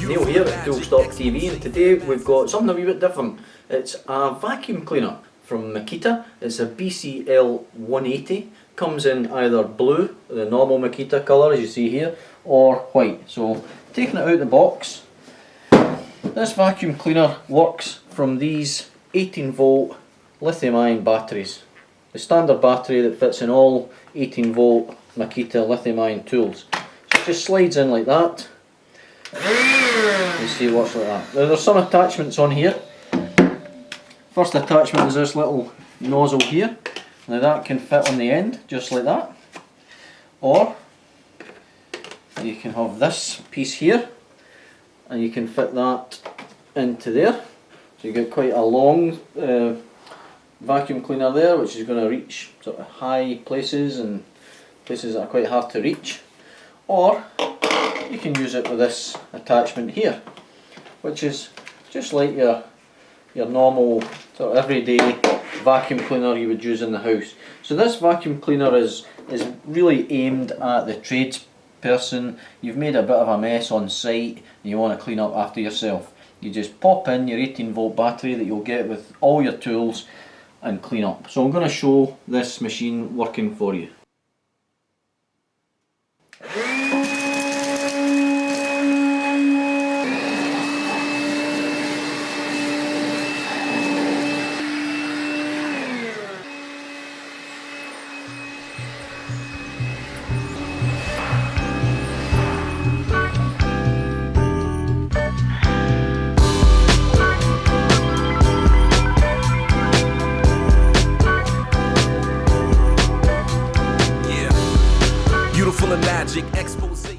Neil here at Toolstop TV, and today we've got something a wee bit different. It's a vacuum cleaner from Makita. It's a BCL180. Comes in either blue, the normal Makita colour as you see here, or white. So taking it out of the box, this vacuum cleaner works from these 18 volt lithium ion batteries. The standard battery that fits in all 18 volt Makita lithium ion tools. So it just slides in like that. You see it works like that. Now there's some attachments on here. First attachment is this little nozzle here. Now that can fit on the end just like that. Or you can have this piece here and you can fit that into there. So you get quite a long vacuum cleaner there, which is going to reach sort of high places and places that are quite hard to reach. Or you can use it with this attachment here, which is just like your normal sort of everyday vacuum cleaner you would use in the house. So this vacuum cleaner is really aimed at the tradesperson. You've made a bit of a mess on site and you want to clean up after yourself. You just pop in your 18 volt battery that you'll get with all your tools and clean up. So I'm going to show this machine working for you. Beautiful and magic expose.